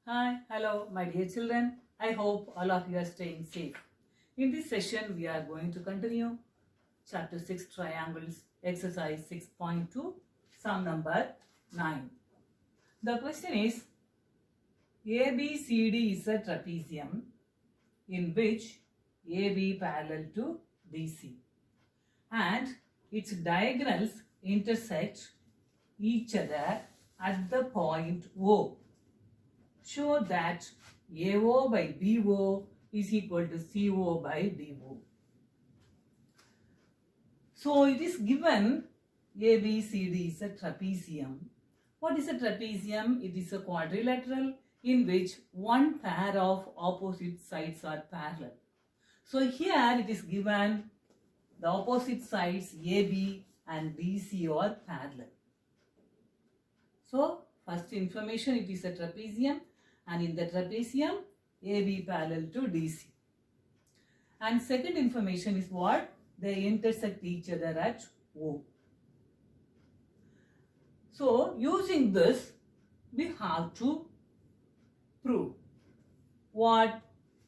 Hi, hello, my dear children. I hope all of you are staying safe. In this session, we are going to continue Chapter 6 Triangles, Exercise 6.2, Sum number 9. The question is ABCD is a trapezium in which AB parallel to DC and its diagonals intersect each other at the point O. Show that AO by BO is equal to CO by DO. So it is given ABCD is a trapezium. What is a trapezium? It is a quadrilateral in which one pair of opposite sides are parallel. So here it is given the opposite sides AB and DC are parallel. So first information, it is a trapezium, and in the trapezium AB parallel to DC. And second information is what? They intersect each other at O. So using this, we have to prove what?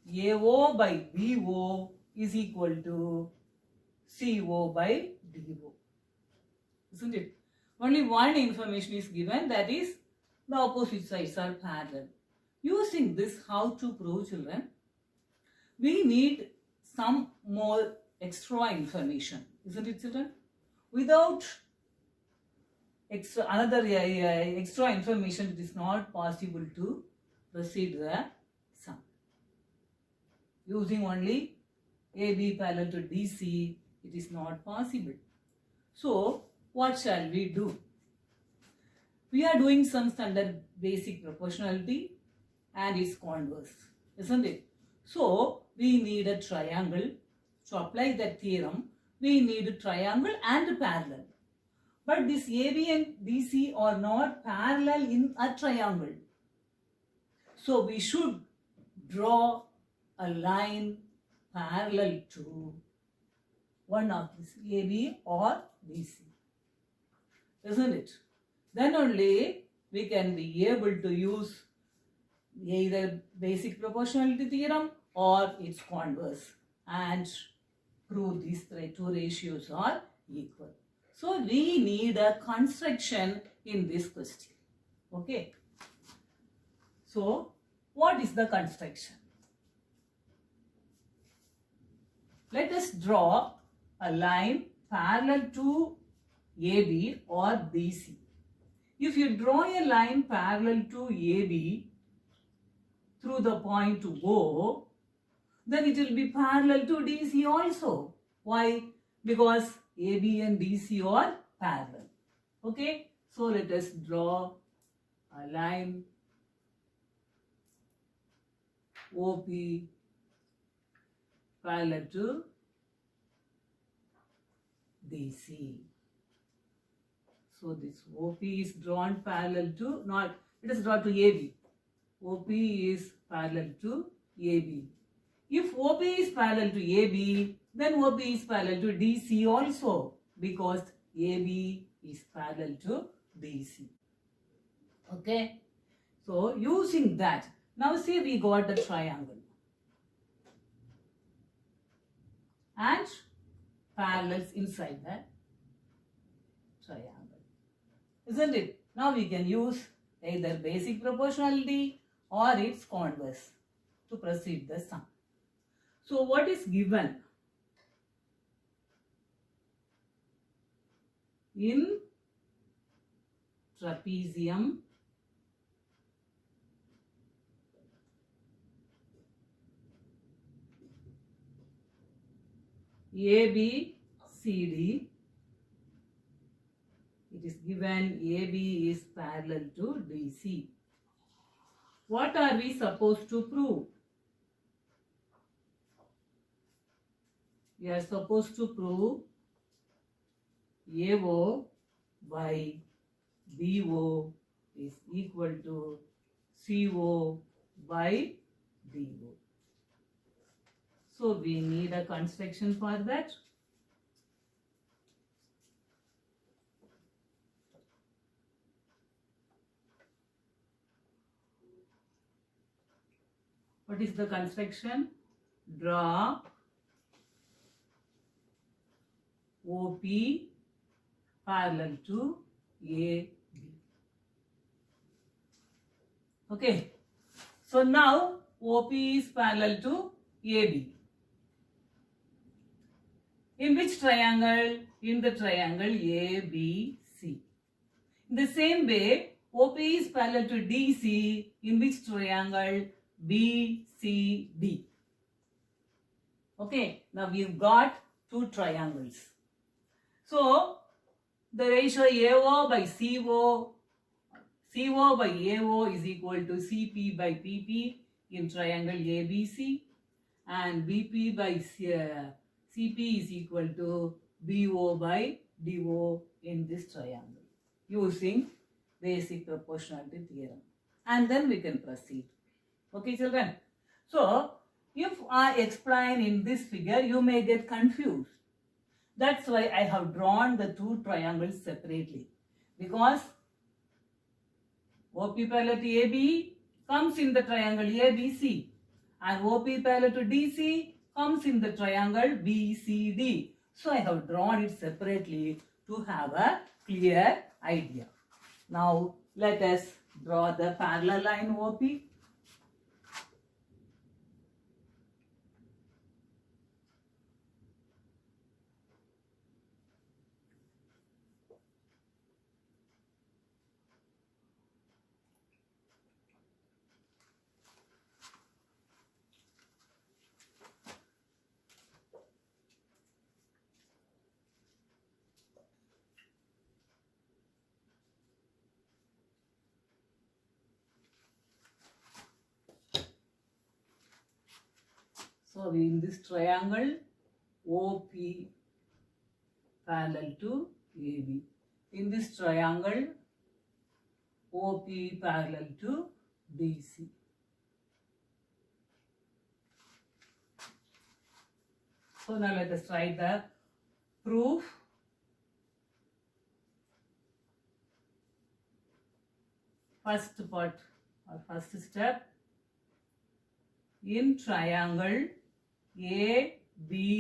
AO by BO is equal to CO by DO. Isn't it? Only one information is given, that is the opposite sides are parallel. Using this, how to prove, children? We need some more extra information, isn't it, children? Without extra information, it is not possible to proceed the sum. Using only AB parallel to DC, it is not possible. So what shall we do? We are doing sums under basic proportionality and its converse, isn't it? So we need a triangle. To apply that theorem, we need a triangle and a parallel. But this AB and DC are not parallel in a triangle. So we should draw a line parallel to one of this AB or DC. Isn't it? Then only we can be able to use either basic proportionality theorem or its converse and prove these two ratios are equal. So we need a construction in this question. Okay. So what is the construction? Let us draw a line parallel to AB or DC. If you draw a line parallel to AB through the point O, then it will be parallel to DC also. Why? Because AB and DC are parallel. Okay? So let us draw a line OP parallel to DC. So this OP is drawn parallel to, not, it is drawn to AB. OP is parallel to AB. If OP is parallel to AB, then OP is parallel to DC also, because AB is parallel to DC. Okay? So using that, now see, we got a triangle and parallels inside that triangle. Isn't it? Now we can use either basic proportionality or its converse to proceed the sum. So what is given? In trapezium, ABCD, it is given AB is parallel to DC. What are we supposed to prove? We are supposed to prove AO by BO is equal to CO by DO. So we need a construction for that. What is the construction? Draw OP parallel to AB. Okay. So now OP is parallel to AB. In which triangle? In the triangle ABC. In the same way, OP is parallel to DC. In which triangle? BCD. Okay. Now we've got two triangles. So the ratio AO by CO by AO is equal to CP by PP in triangle ABC, and BP by CP is equal to BO by DO in this triangle using basic proportionality theorem. And then we can proceed. Okay, children? So, if I explain in this figure, you may get confused. That's why I have drawn the two triangles separately, because OP parallel to AB comes in the triangle ABC, and OP parallel to DC comes in the triangle BCD. So I have drawn it separately to have a clear idea. Now let us draw the parallel line OP. So in this triangle, OP parallel to AB. In this triangle, OP parallel to DC. So now let us write the proof. First part or first step, in triangle ABC,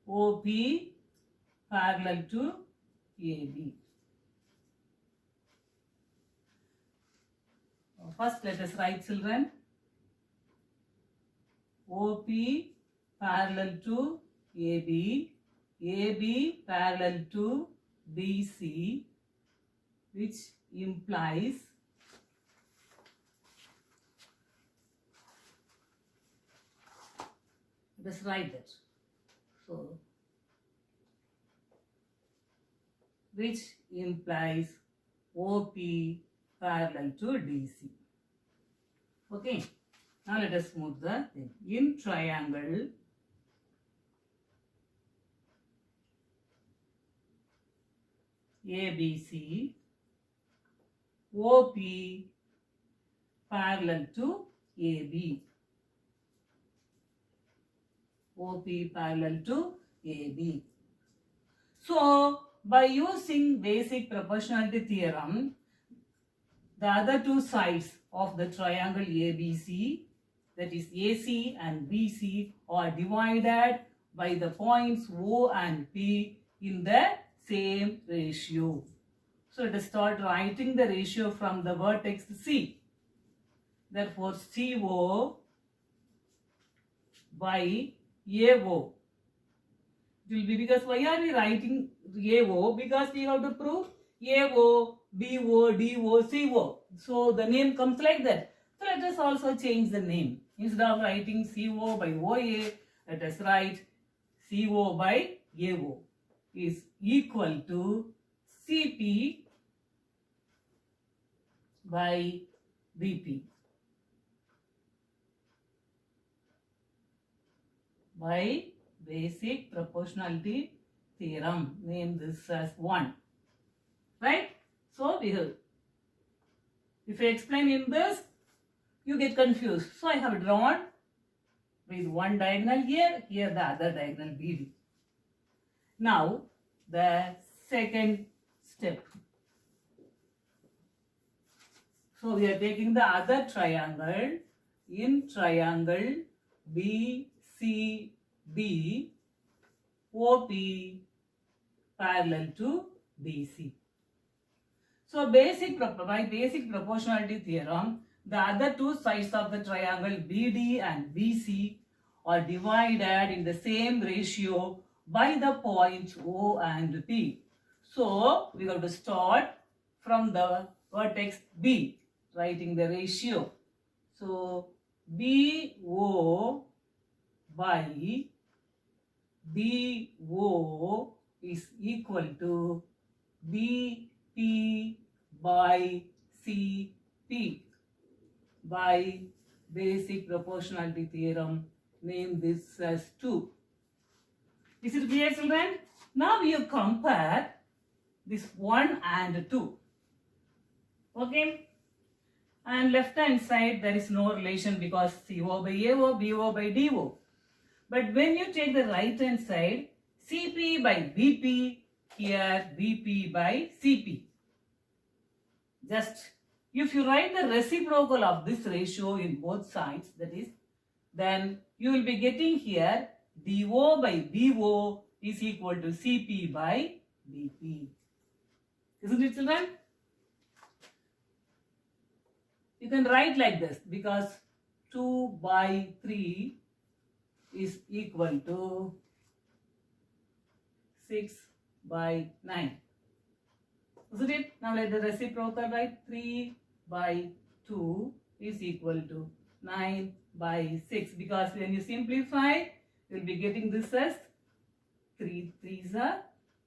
OP parallel to AB. First let us write, children, OP parallel to AB, AB parallel to BC, which implies let's write that. So, which implies OP parallel to DC. Okay. Now let us move the thing. In triangle ABC, OP parallel to AB. OP parallel to AB. So, by using basic proportionality theorem, the other two sides of the triangle ABC, that is AC and BC, are divided by the points O and P in the same ratio. So, let us start writing the ratio from the vertex C. Therefore, CO by AO. It will be, because why are we writing AO? Because we have to prove AO, BO, DO, CO. So the name comes like that. So let us also change the name. Instead of writing CO by OA, let us write CO by AO is equal to CP by BP by basic proportionality theorem. Name this as 1. Right? So we have, if I explain in this, you get confused. So I have drawn with one diagonal here, here the other diagonal BD. Now the second step. So we are taking the other triangle. In triangle BCD, OP parallel to BC. So by basic proportionality theorem, the other two sides of the triangle BD and BC are divided in the same ratio by the points O and P. So we have to start from the vertex B, writing the ratio. So BO by BO is equal to BP by CP. By basic proportionality theorem, name this as 2. Is it clear, children? Now you compare this 1 and 2. Okay? And left hand side there is no relation because CO by AO, BO by DO. But when you take the right hand side, CP by BP, here BP by CP. Just if you write the reciprocal of this ratio in both sides, that is, then you will be getting here DO by BO is equal to CP by BP. Isn't it, children? You can write like this because 2 by 3 is equal to 6 by 9. Isn't it? Now let the reciprocal write 3 by 2 is equal to 9 by 6 because when you simplify, you will be getting this as 3 3s are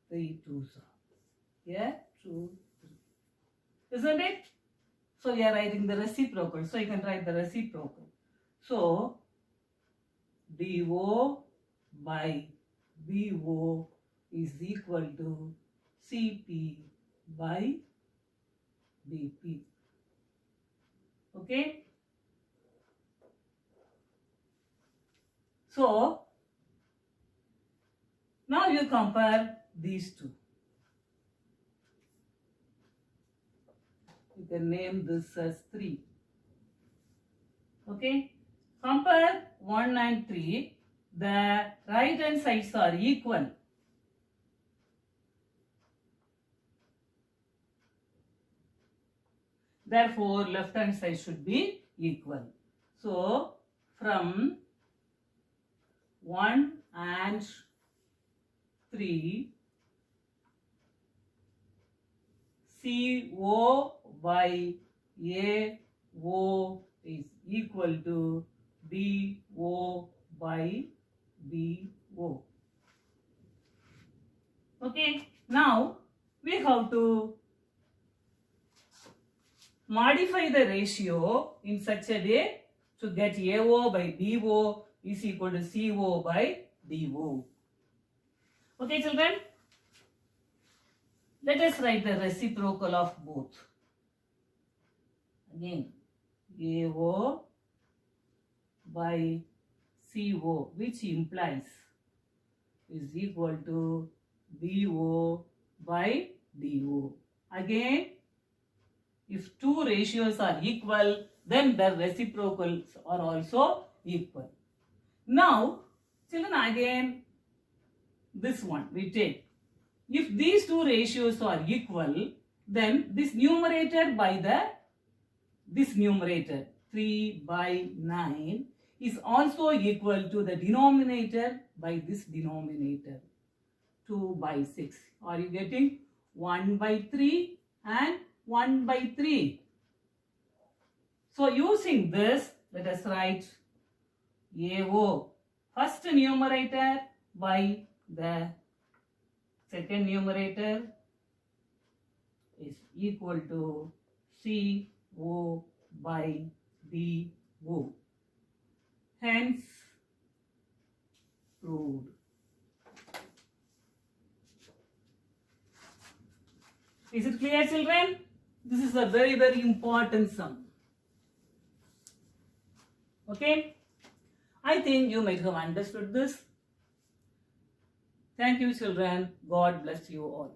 3 2s are. Yeah, 2, 3. Isn't it? So we are writing the reciprocal. So you can write the reciprocal. So DO by BO is equal to CP by BP. Okay? So now you compare these two. You can name this as 3. Okay? Compare 1 and 3. The right hand sides are equal. Therefore, left hand side should be equal. So, from 1 and 3, CO by AO is equal to BO by BO. Okay, now we have to modify the ratio in such a way to get AO by BO is equal to CO by DO. Okay, children? Let us write the reciprocal of both. Again, AO by CO, which implies is equal to BO by DO. Again, if two ratios are equal, then the reciprocals are also equal. Now, children, again, this one we take. If these two ratios are equal, then this numerator by this numerator 3 by 9 is also equal to the denominator by this denominator 2 by 6. Are you getting 1 by 3 and 1 by 3? So using this, let us write AO first numerator by the second numerator is equal to CO by BO. Hence, proved. Is it clear, children? This is a very, very important sum. Okay? I think you might have understood this. Thank you, children. God bless you all.